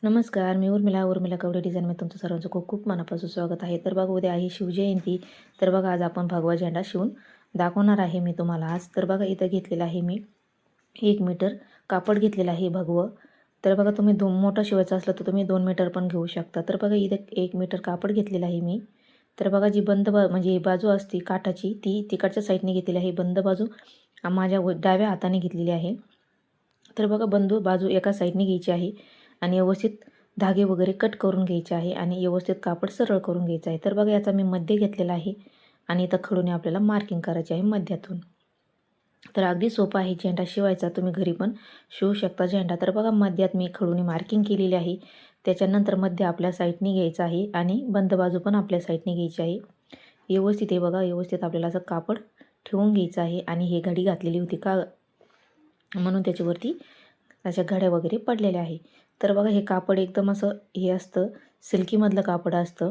नमस्कार, मी उर्मिला कवडे डिझाईनमध्ये तुमचं सर्वांचं खूप खूप मनापासून स्वागत आहे. तर बघा उद्या आहे शिवजयंती. तर बघा आज आपण भगवा झेंडा शिवून दाखवणार आहे मी तुम्हाला आज. तर बघा इथं घेतलेलं आहे मी 1 मीटर कापड घेतलेलं आहे भगवं. तर बघा तुम्ही मोठं शिवायचं असलं तर तुम्ही 2 मीटर पण घेऊ शकता. तर बघा इथं 1 मीटर कापड घेतलेलं आहे मी. तर बघा जी बंद म्हणजे बाजू असते काठाची ती तिकडच्या साईडने घेतलेली आहे. बंद बाजू माझ्या डाव्या हाताने घेतलेली आहे. तर बघा बंद बाजू एका साईडने घ्यायची आहे आणि व्यवस्थित धागे वगैरे कट करून घ्यायचे आहे आणि व्यवस्थित कापड सरळ करून घ्यायचं आहे. तर बघा याचा मी मध्य घेतलेला आहे आणि इथं खडूने आपल्याला मार्किंग करायची आहे मध्यातून. तर अगदी सोपा आहे झेंडा शिवायचा. तुम्ही घरी पण शिवू शकता झेंडा. तर बघा मध्यात मी खडूने मार्किंग केलेली आहे. त्याच्यानंतर मध्य आपल्या साईडने घ्यायचं आहे आणि बंद बाजू पण आपल्या साईडने घ्यायची आहे. व्यवस्थित हे बघा व्यवस्थित आपल्याला असं कापड ठेवून घ्यायचं आहे आणि हे घडी घातलेली होती का म्हणून त्याच्यावरती अशा घड्या वगैरे पडलेल्या आहे. तर बघा हे कापड एकदम असं हे असतं सिल्कीमधलं कापड असतं.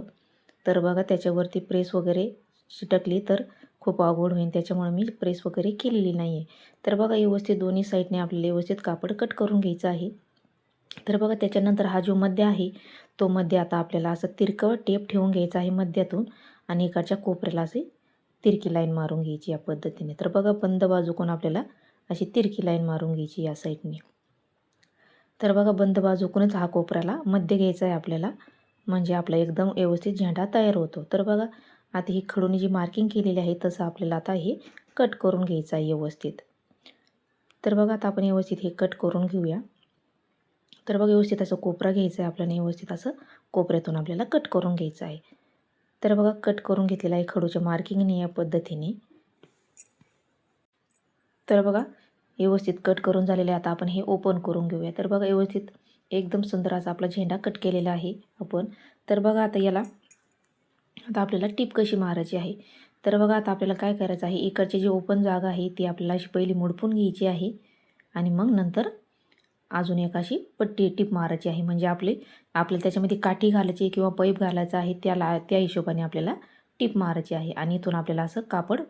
तर बघा त्याच्यावरती प्रेस वगैरे चिटकली तर खूप अवघड होईल, त्याच्यामुळे मी प्रेस वगैरे केलेली नाही आहे. तर बघा व्यवस्थित दोन्ही साईडने आपल्याला व्यवस्थित कापड कट करून घ्यायचं आहे. तर बघा त्याच्यानंतर हा जो मध्य आहे तो मध्य आता आपल्याला असं तिरकं टेप ठेवून घ्यायचा आहे मध्यातून आणि इकडच्या कोपऱ्याला अशी तिरकी लाईन मारून घ्यायची या पद्धतीने. तर बघा बंद बाजूकडून आपल्याला अशी तिरकी लाईन मारून घ्यायची या साईडने. तर बघा बंद बाजूकडूनच हा कोपऱ्याला मध्य घ्यायचा आहे आपल्याला, म्हणजे आपला एकदम व्यवस्थित झेंडा तयार होतो. तर बघा आता ही खडूने जी मार्किंग केलेली आहे तसं आपल्याला आता हे कट करून घ्यायचं आहे व्यवस्थित. तर बघा आता आपण व्यवस्थित हे कट करून घेऊया. तर बघा व्यवस्थित असं कोपरा घ्यायचा आहे आपल्याला, व्यवस्थित असं कोपऱ्यातून आपल्याला कट करून घ्यायचं आहे. तर बघा कट करून घेतलेला आहे खडूच्या मार्किंगने या पद्धतीने. तर बघा व्यवस्थित कट करून झालेले आता आपण हे ओपन करून घेऊया. तर बघा व्यवस्थित एकदम सुंदर असा आपला झेंडा कट केलेला आहे आपण. तर बघा आता याला आता आपल्याला टिप कशी मारायची आहे. तर बघा आता आपल्याला काय करायचं आहे, इकडची जी ओपन जागा आहे ती आपल्याला अशी पहिली मुडपून घ्यायची आहे आणि मग नंतर अजून एक अशी पट्टी टिप मारायची आहे. म्हणजे आपल्याला त्याच्यामध्ये काठी घालायची किंवा पैप घालायचा आहे त्या हिशोबाने आपल्याला टिप मारायची आहे आणि इथून आपल्याला असं कापड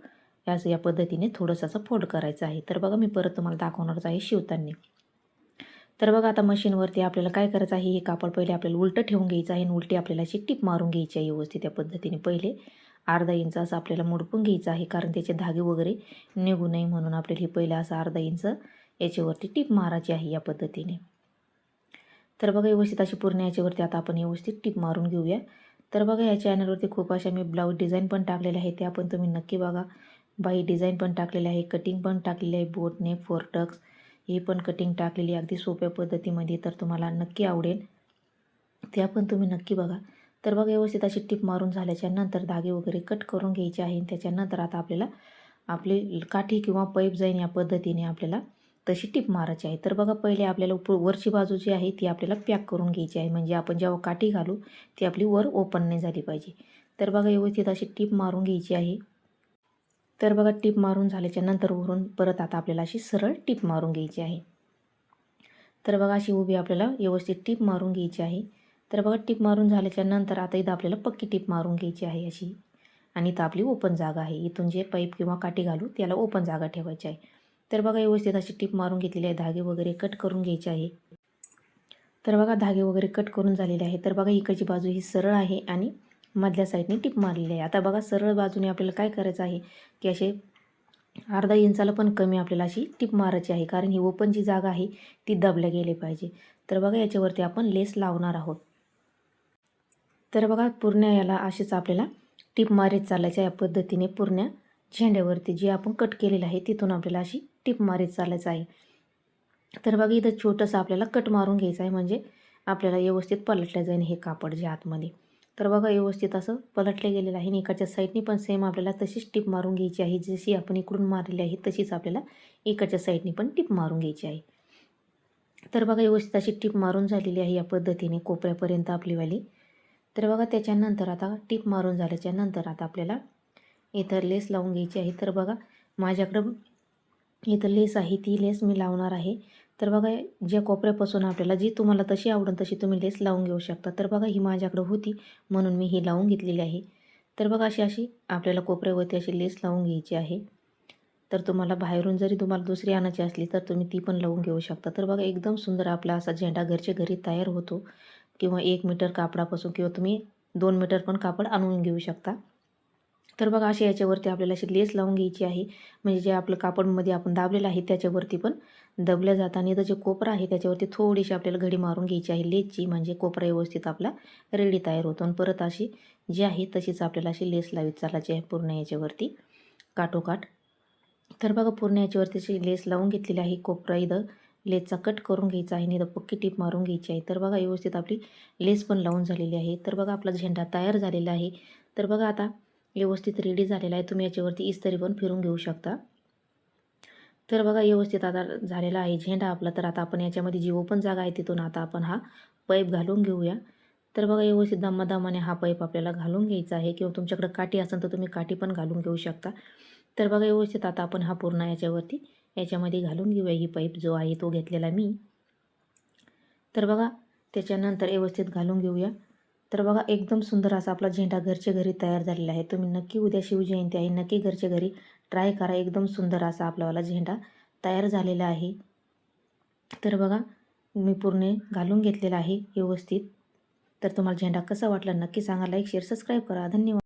असं या पद्धतीने थोडंसं असं फोल्ड करायचं आहे. तर बघा मी परत तुम्हाला दाखवणारच आहे शिवताना. तर बघा आता मशीनवरती आपल्याला काय करायचं आहे, हे कापड पहिले आपल्याला उलटं ठेवून घ्यायचं आहे आणि उलटी आपल्याला अशी टिप मारून घ्यायची आहे व्यवस्थित या पद्धतीने. पहिले अर्धा इंच असं आपल्याला मुडपून घ्यायचं आहे, कारण त्याचे धागे वगैरे निघू नये म्हणून आपल्याला हे पहिलं असं अर्धा इंच याच्यावरती टिप मारायची आहे या पद्धतीने. तर बघा व्यवस्थित अशी पूर्ण याच्यावरती आता आपण व्यवस्थित टिप मारून घेऊया. तर बघा या चॅनलवरती खूप अशा मी ब्लाऊज डिझाईन पण टाकलेल्या आहेत, त्या पण तुम्ही नक्की बघा. बाई डिझाईन पण टाकलेली आहे, कटिंग पण टाकलेली आहे, बोट नेक फोरटक्स हे पण कटिंग टाकलेली आहे अगदी सोप्या पद्धतीमध्ये. तर तुम्हाला नक्की आवडेल, त्या पण तुम्ही नक्की बघा. तर बघा व्यवस्थित अशी टिप मारून झाल्याच्या नंतर धागे वगैरे कट करून घ्यायचे आहे. त्याच्यानंतर आता आपल्याला आपली काठी किंवा पैप जाईन या पद्धतीने आपल्याला तशी टिप मारायची आहे. तर बघा पहिले आपल्याला वरची बाजू जी आहे ती आपल्याला पॅक करून घ्यायची आहे, म्हणजे आपण जेव्हा काठी घालू ती आपली वर ओपन नाही झाली पाहिजे. तर बघा व्यवस्थित अशी टिप मारून घ्यायची आहे. तर बघा टिप मारून झाल्याच्या नंतर वरून परत आता आपल्याला अशी सरळ टिप मारून घ्यायची आहे. तर बघा अशी उभी आपल्याला व्यवस्थित टिप मारून घ्यायची आहे. तर बघा टिप मारून झाल्याच्या नंतर आता इथं आपल्याला पक्की टिप मारून घ्यायची आहे अशी, आणि इथं आपली ओपन जागा आहे. इथून जे पाईप किंवा काठी घालू त्याला ओपन जागा ठेवायची आहे. तर बघा व्यवस्थित अशी टिप मारून घेतलेली आहे. धागे वगैरे कट करून घ्यायचे आहे. तर बघा धागे वगैरे कट करून झालेले आहे. तर बघा इकडची बाजू ही सरळ आहे आणि मधल्या साईडने टिप मारलेली आहे. आता बघा सरळ बाजूने आपल्याला काय करायचं आहे की असे अर्धा इंचाला पण कमी आपल्याला अशी टिप मारायची आहे, कारण ही ओपन जी जागा आहे ती दाबल्या गेली पाहिजे. तर बघा याच्यावरती आपण लेस लावणार आहोत. तर बघा पूर्ण याला अशीच आपल्याला टिप मारीत चालायचं या पद्धतीने. पूर्ण झेंड्यावरती जे आपण कट केलेलं आहे तिथून आपल्याला अशी टिप मारीत चालायचं आहे. तर बघा इथं छोटंसं आपल्याला कट मारून घ्यायचं आहे, म्हणजे आपल्याला व्यवस्थित पलटलं जाईल हे कापड जे आतमध्ये. तर बघा व्यवस्थित असं पलटलं गेलेलं आहे आणि इकडच्या साईडनी पण सेम आपल्याला तशीच टिप मारून घ्यायची आहे. जशी आपण इकडून मारलेली आहे तशीच आपल्याला इकडच्या साईडनी पण टिप मारून घ्यायची आहे. तर बघा व्यवस्थित अशी टिप मारून झालेली आहे या पद्धतीने कोपऱ्यापर्यंत आपलीवाली. तर बघा त्याच्यानंतर आता टिप मारून झाल्याच्या नंतर आता आपल्याला इथं लेस लावून घ्यायची आहे. तर बघा माझ्याकडं इथं लेस आहे, ती लेस मी लावणार आहे. तर बघा ज्या कोपऱ्यापासून आपल्याला जी तुम्हाला तशी आवडेल तशी तुम्ही लेस लावून घेऊ शकता. तर बघा ही माझ्याकडं होती म्हणून मी ही लावून घेतलेली आहे. तर बघा अशी अशी आपल्याला कोपऱ्यावरती अशी लेस लावून घ्यायची आहे. तर तुम्हाला बाहेरून जरी तुम्हाला दुसरी आणायची असली तर तुम्ही ती पण लावून घेऊ शकता. तर बघा एकदम सुंदर आपला असा झेंडा घरच्या घरी तयार होतो किंवा 1 मीटर कापडापासून किंवा तुम्ही 2 मीटर पण कापड आणून घेऊ शकता. तर बघा अशी याच्यावरती आपल्याला अशी लेस लावून घ्यायची आहे. म्हणजे जे आपलं कापडमध्ये आपण दाबलेलं आहे त्याच्यावरती पण दबल्या जातं आणि इथं जे कोपरा आहे त्याच्यावरती थोडीशी आपल्याला घडी मारून घ्यायची आहे लेसची. म्हणजे कोपरा व्यवस्थित आपला रेडी तयार होतो आणि परत अशी जी आहे तशीच आपल्याला अशी लेस लावीत चालायची आहे पूर्ण याच्यावरती काठोकाठ. तर बघा पूर्ण याच्यावरती अशी लेस लावून घेतलेली आहे. कोपरा इथं लेसचा कट करून घ्यायचा आहे आणि इथं पक्की टीप मारून घ्यायची आहे. तर बघा व्यवस्थित आपली लेस पण लावून झालेली आहे. तर बघा आपला झेंडा तयार झालेला आहे. तर बघा आता व्यवस्थित रेडी झालेला आहे. तुम्ही याच्यावरती इस्त्री पण फिरून घेऊ शकता. तर बघा व्यवस्थित आता झालेला आहे झेंडा आपला. तर आता आपण याच्यामध्ये जी ओपन जागा आहे तिथून आता आपण हा पाईप घालून घेऊया. तर बघा व्यवस्थित दमादमाने हा पाईप आपल्याला घालून घ्यायचा आहे किंवा तुमच्याकडे काठी असेल तर तुम्ही काठी पण घालून घेऊ शकता. तर बघा व्यवस्थित आता आपण हा पूर्ण याच्यामध्ये घालून घेऊया ही पाईप जो आहे तो घेतलेला मी. तर बघा त्याच्यानंतर व्यवस्थित घालून घेऊया. तर बघा एकदम सुंदर असा आपला झेंडा घरच्या घरी तयार झालेला आहे. तुम्ही नक्की उद्या शिवजयंती आहे नक्की घरच्या घरी ट्राय करा. एकदम सुंदर असा आपलावाला झेंडा तयार झालेला आहे. तर बघा मी पूर्ण घालून घेतलेला आहे व्यवस्थित. तर तुम्हाला झेंडा कसा वाटला नक्की सांगा. लाईक शेअर सबस्क्राईब करा. धन्यवाद.